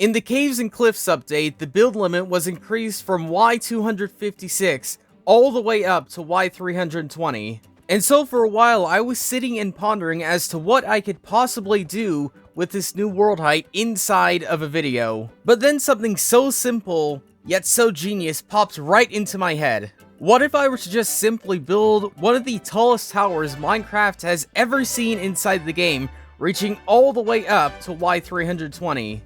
In the Caves and Cliffs update, the build limit was increased from Y256 all the way up to Y320. And so for a while, I was sitting and pondering as to what I could possibly do with this new world height inside of a video. But then something so simple, yet so genius, popped right into my head. What if I were to just simply build one of the tallest towers Minecraft has ever seen inside the game, reaching all the way up to Y320?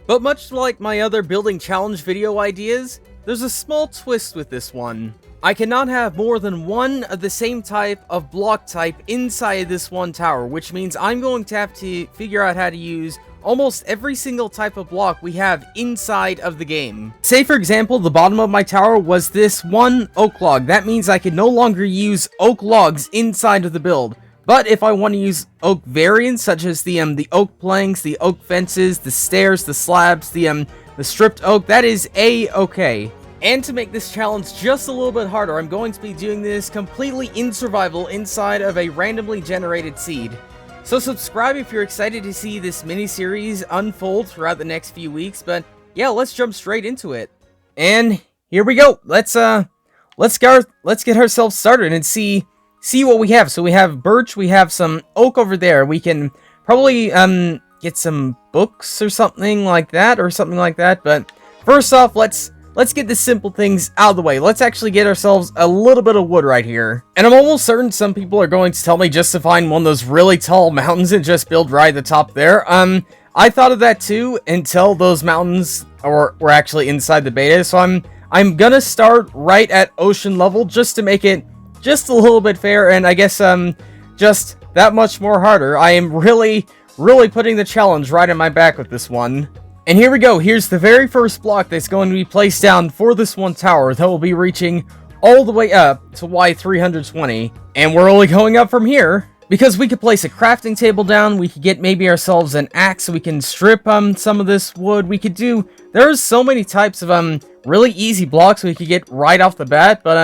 But much like my other building challenge video ideas, there's a small twist with this one. I cannot have more than one of the same type of block type inside this one tower, which means I'm going to have to figure out how to use almost every single type of block we have inside of the game. Say for example, the bottom of my tower was this one oak log. That means I can no longer use oak logs inside of the build. But if I want to use oak variants, such as the oak planks, the oak fences, the stairs, the slabs, the stripped oak, that is A-okay. And to make this challenge just a little bit harder, I'm going to be doing this completely in survival inside of a randomly generated seed. So subscribe if you're excited to see this mini-series unfold throughout the next few weeks, but yeah, let's jump straight into it. And here we go. Let's get ourselves started and see what we have. So we have birch, we have some oak over there. We can probably get some books or something like that, but first off, let's get the simple things out of the way. Let's actually get ourselves a little bit of wood right here. And I'm almost certain some people are going to tell me just to find one of those really tall mountains and just build right at the top there. I thought of that too until those mountains were actually inside the beta. So I'm gonna start right at ocean level just to make it just a little bit fair, and I guess just that much more harder. I am really putting the challenge right in my back with this one. And here we go. Here's the very first block that's going to be placed down for this one tower that will be reaching all the way up to Y320. And we're only going up from here because we could place a crafting table down. We could get maybe ourselves an axe so we can strip some of this wood. There's so many types of really easy blocks we could get right off the bat, but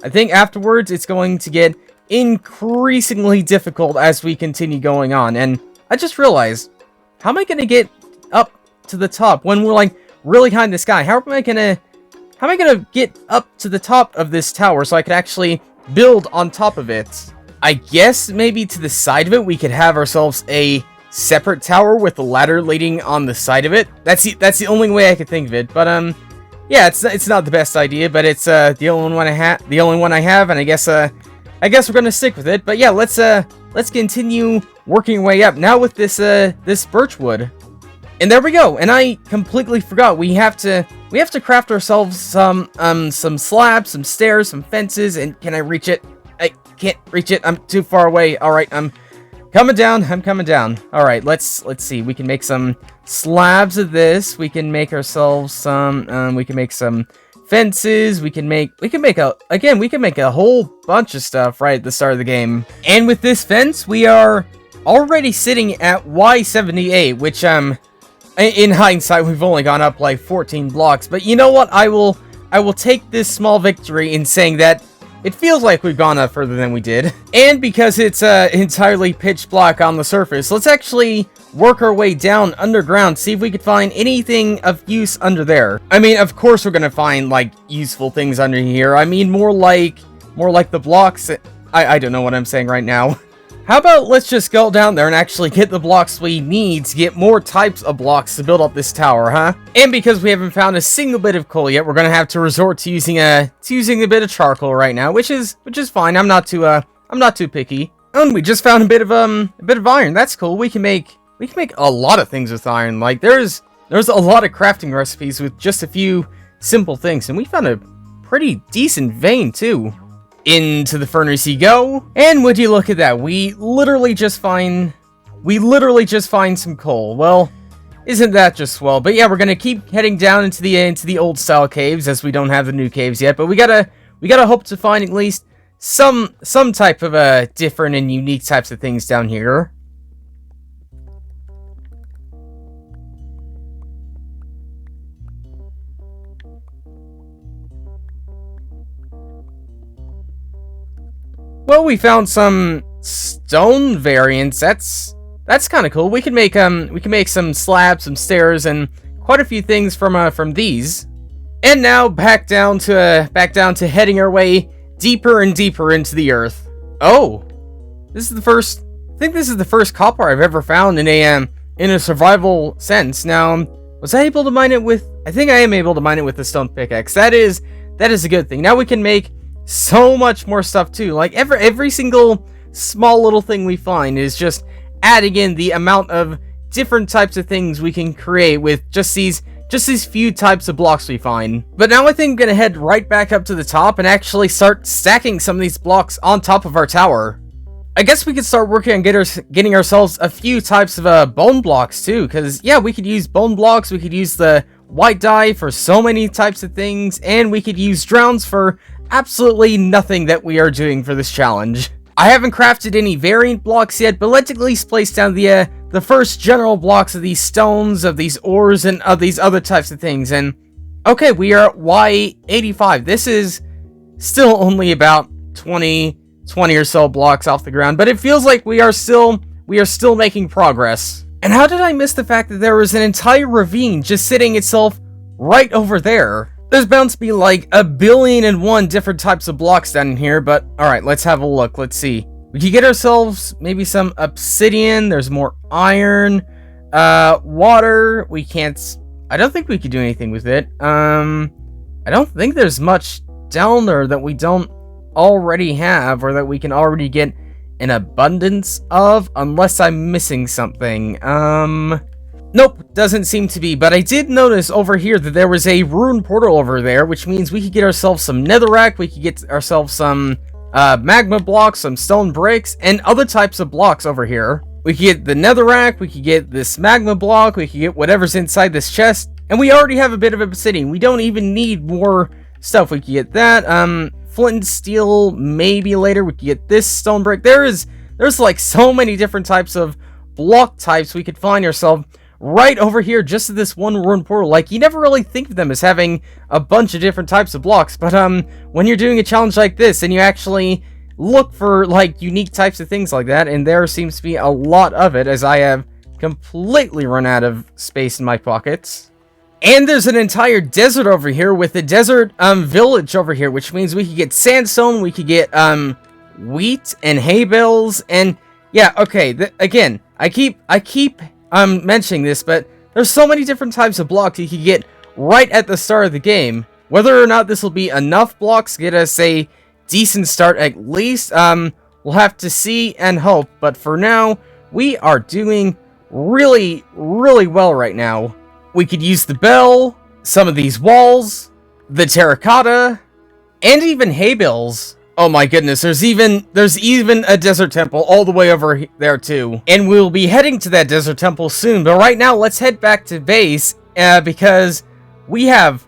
I think afterwards it's going to get increasingly difficult as we continue going on. And I just realized, how am I going to get up to the top when we're like really high in the sky? How am I gonna get up to the top of this tower so I could actually build on top of it? I guess maybe to the side of it we could have ourselves a separate tower with a ladder leading on the side of it. That's the only way I could think of it. But yeah, it's not the best idea, but it's the only one I have, and I guess we're gonna stick with it. But yeah, let's continue working our way up now with this birch wood. And there we go. And I completely forgot we have to craft ourselves some slabs, some stairs, some fences. And can I reach it? I can't reach it. I'm too far away. All right, I'm coming down. All right, let's see. We can make some slabs of this. We can make ourselves some. We can make some fences. We can make a whole bunch of stuff right at the start of the game. And with this fence, we are already sitting at Y78, which in hindsight, we've only gone up like 14 blocks, but you know what? I will take this small victory in saying that it feels like we've gone up further than we did. And because it's entirely pitch black on the surface, let's actually work our way down underground, see if we could find anything of use under there. I mean, of course we're gonna find like useful things under here. I mean, more like the blocks. I don't know what I'm saying right now. How about let's just go down there and actually get the blocks we need to get more types of blocks to build up this tower, huh? And because we haven't found a single bit of coal yet, we're gonna have to resort to using a bit of charcoal right now, which is fine. I'm not too picky. And we just found a bit of iron. That's cool. We can make a lot of things with iron. Like there's a lot of crafting recipes with just a few simple things, and we found a pretty decent vein too. Into the furnace you go, and would you look at that? We literally just find some coal. Well, isn't that just swell? But yeah, we're gonna keep heading down into the old style caves as we don't have the new caves yet. But we gotta hope to find at least some type of different and unique types of things down here. Well, we found some stone variants. That's kind of cool. We can make some slabs, some stairs, and quite a few things from these. And now back down to heading our way deeper and deeper into the earth. Oh, this is the first. I think this is the first copper I've ever found in a survival sense. Now, was I able to mine it with? I think I am able to mine it with the stone pickaxe. That is a good thing. Now we can make so much more stuff too. Like every single small little thing we find is just adding in the amount of different types of things we can create with just these few types of blocks we find. But now I think I'm gonna head right back up to the top and actually start stacking some of these blocks on top of our tower. I guess we could start working on getting ourselves a few types of bone blocks too, because yeah, we could use bone blocks, we could use the white dye for so many types of things, and we could use drowns for absolutely nothing that we are doing for this challenge. I haven't crafted any variant blocks yet, but let's at least place down the first general blocks of these stones, of these ores, and of these other types of things. And okay, we are at Y85. This is still only about 20 or so blocks off the ground, but it feels like we are still making progress. And how did I miss the fact that there was an entire ravine just sitting itself right over there? There's bound to be like 1,000,000,001 different types of blocks down in here, but alright, let's have a look. Let's see. We could get ourselves maybe some obsidian. There's more iron. Water. We can't. I don't think we could do anything with it. I don't think there's much down there that we don't already have, or that we can already get an abundance of, unless I'm missing something. Nope, doesn't seem to be, but I did notice over here that there was a rune portal over there, which means we could get ourselves some netherrack, we could get ourselves some magma blocks, some stone bricks, and other types of blocks over here. We could get the netherrack, we could get this magma block, we could get whatever's inside this chest, and we already have a bit of obsidian. We don't even need more stuff. We could get that, flint and steel, maybe later. We could get this stone brick. There's like so many different types of block types we could find ourselves right over here just at this one rune portal. Like, you never really think of them as having a bunch of different types of blocks, but when you're doing a challenge like this and you actually look for like unique types of things like that, and there seems to be a lot of it, as I have completely run out of space in my pockets. And there's an entire desert over here with a desert village over here, which means we could get sandstone, we could get wheat and hay bales, and yeah, okay, again, I keep mentioning this, but there's so many different types of blocks you could get right at the start of the game. Whether or not this will be enough blocks to get us a decent start at least, we'll have to see and hope, but for now, we are doing really, really well right now. We could use the bell, some of these walls, the terracotta, and even hay bales. Oh my goodness, there's even a desert temple all the way over there too. And we'll be heading to that desert temple soon, but right now let's head back to base, because we have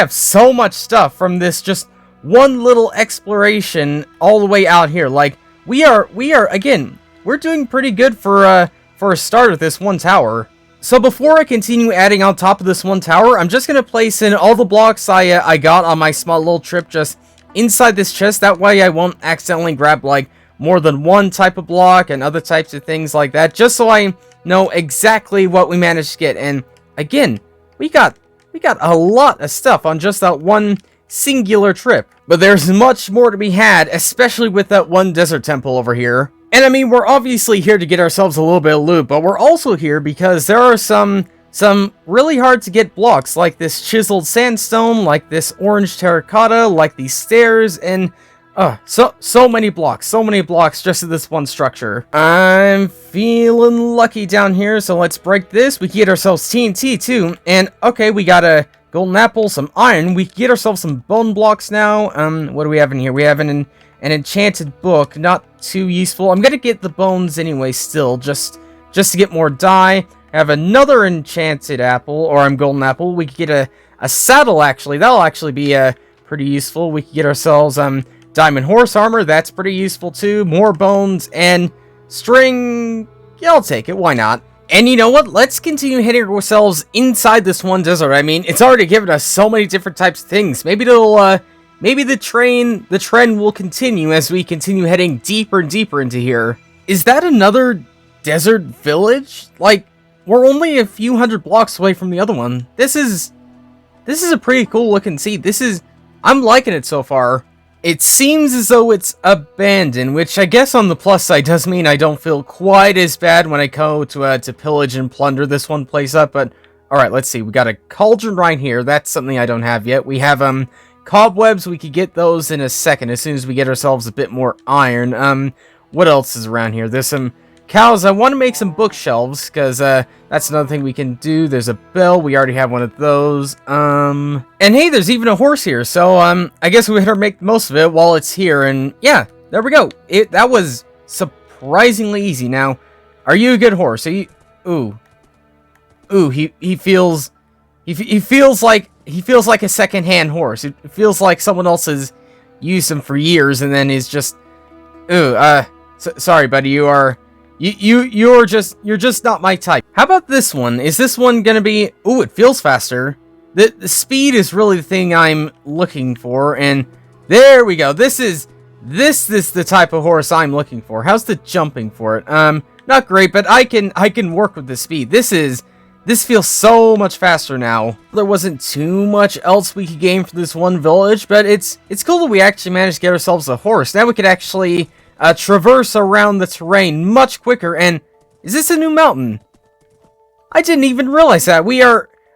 so much stuff from this just one little exploration all the way out here. Like, we are again, we're doing pretty good for a start at this one tower. So before I continue adding on top of this one tower, I'm just going to place in all the blocks I got on my small little trip just inside this chest. That way I won't accidentally grab like more than one type of block and other types of things like that, just so I know exactly what we managed to get. And again, we got a lot of stuff on just that one singular trip. But there's much more to be had, especially with that one desert temple over here. And I mean, we're obviously here to get ourselves a little bit of loot, but we're also here because there are some really hard to get blocks, like this chiseled sandstone, like this orange terracotta, like these stairs, and so many blocks just in this one structure. I'm feeling lucky down here, so let's break this. We can get ourselves TNT too, and okay, we got a golden apple, some iron. We can get ourselves some bone blocks now. What do we have in here? We have an enchanted book, not too useful. I'm gonna get the bones anyway still, just to get more dye. I have another enchanted apple, or golden apple. We could get a saddle, actually. That'll actually be pretty useful. We could get ourselves diamond horse armor. That's pretty useful too. More bones and string. Yeah, I'll take it. Why not? And you know what? Let's continue heading ourselves inside this one desert. I mean, it's already given us so many different types of things. Maybe it'll maybe the trend will continue as we continue heading deeper and deeper into here. Is that another desert village? Like, we're only a few hundred blocks away from the other one. This is a pretty cool looking seat. I'm liking it so far. It seems as though it's abandoned, which I guess on the plus side does mean I don't feel quite as bad when I go to pillage and plunder this one place up, but alright, let's see. We got a cauldron right here. That's something I don't have yet. We have, cobwebs. We could get those in a second as soon as we get ourselves a bit more iron. What else is around here? There's some cows. I want to make some bookshelves, because, that's another thing we can do. There's a bell. We already have one of those. And hey, there's even a horse here. So, I guess we better make the most of it while it's here. And yeah, there we go. That was surprisingly easy. Now, are you a good horse? Are you... Ooh, he feels like a second-hand horse. It feels like someone else has used him for years and then is just... sorry, buddy, you're just not my type. How about this one? Is this one gonna be... Ooh, it feels faster. The speed is really the thing I'm looking for, and there we go. This is the type of horse I'm looking for. How's the jumping for it? Not great, but I can work with the speed. This feels so much faster now. There wasn't too much else we could gain from this one village, but it's cool that we actually managed to get ourselves a horse. Now we could actually traverse around the terrain much quicker. And is this a new mountain? I didn't even realize that.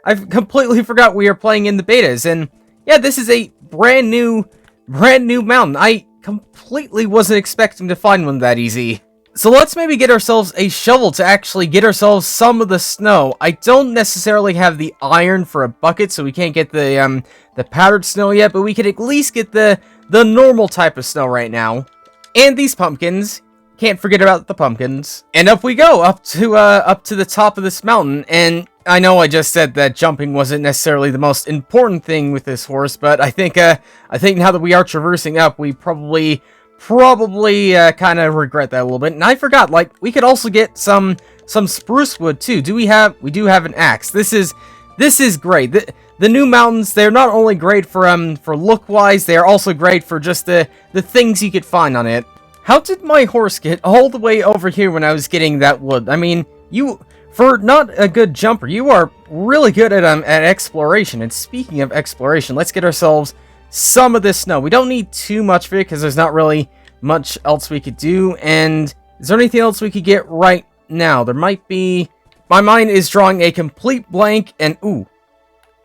I've completely forgot we are playing in the betas, and yeah, this is a brand new mountain. I completely wasn't expecting to find one that easy. So let's maybe get ourselves a shovel to actually get ourselves some of the snow. I don't necessarily have the iron for a bucket, so we can't get the powdered snow yet, but we could at least get the normal type of snow right now. And these pumpkins. Can't forget about the pumpkins. And up we go, up to the top of this mountain. And I know I just said that jumping wasn't necessarily the most important thing with this horse, but I think now that we are traversing up, we probably kind of regret that a little bit. And I forgot, like, we could also get some spruce wood too. We do have an axe. This is great. The new mountains, they're not only great for look wise, they are also great for just the things you could find on it. How did my horse get all the way over here when I was getting that wood? I mean, for not a good jumper, you are really good at exploration. And speaking of exploration, let's get ourselves some of this snow. We don't need too much of it because there's not really much else we could do. And is there anything else we could get right now? There might be... My mind is drawing a complete blank, and ooh,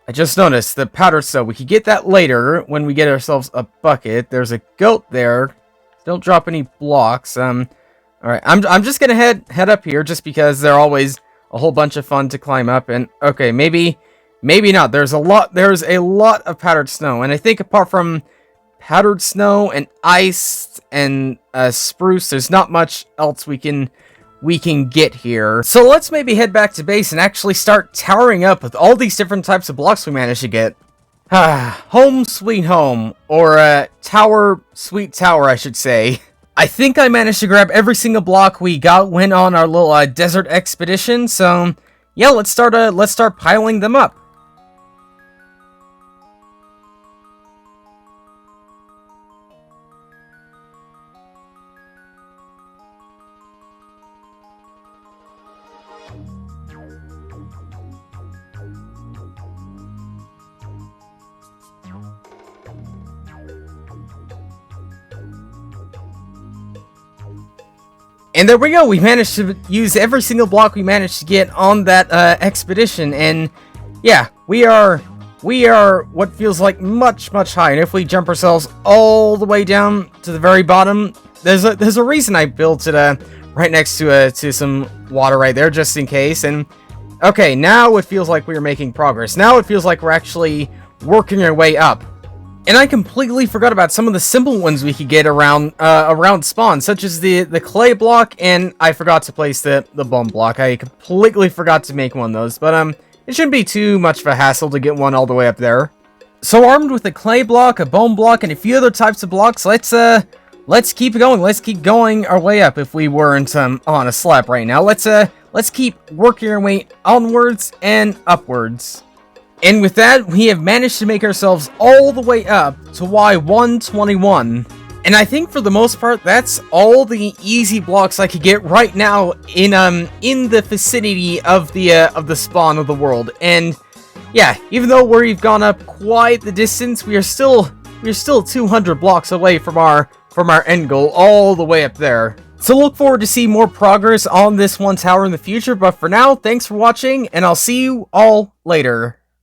I just noticed the powdered snow. We could get that later when we get ourselves a bucket. There's a goat there. Don't drop any blocks. All right, I'm just gonna head up here just because they're always a whole bunch of fun to climb up. And okay, maybe not. There's a lot of powdered snow, and I think apart from powdered snow and ice and spruce, there's not much else we can get here. So let's maybe head back to base and actually start towering up with all these different types of blocks we managed to get. Home sweet home, or tower, sweet tower, I should say. I think I managed to grab every single block we went on our little desert expedition. So yeah, let's start piling them up. And there we go, we managed to use every single block we managed to get on that expedition, and yeah, we are what feels like much higher. And if we jump ourselves all the way down to the very bottom, there's a reason I built it right next to some water right there, just in case. And okay, now it feels like we're making progress. Now it feels like we're actually working our way up. And I completely forgot about some of the simple ones we could get around spawn, such as the clay block, and I forgot to place the bone block. I completely forgot to make one of those, but it shouldn't be too much of a hassle to get one all the way up there. So armed with a clay block, a bone block, and a few other types of blocks, let's keep going. Let's keep going our way up. If we weren't on a slab right now, let's keep working our way onwards and upwards. And with that, we have managed to make ourselves all the way up to Y121. And I think for the most part, that's all the easy blocks I could get right now in the vicinity of the spawn of the world. And yeah, even though we've gone up quite the distance, we're still 200 blocks away from our end goal, all the way up there. So look forward to see more progress on this one tower in the future, but for now, thanks for watching, and I'll see you all later.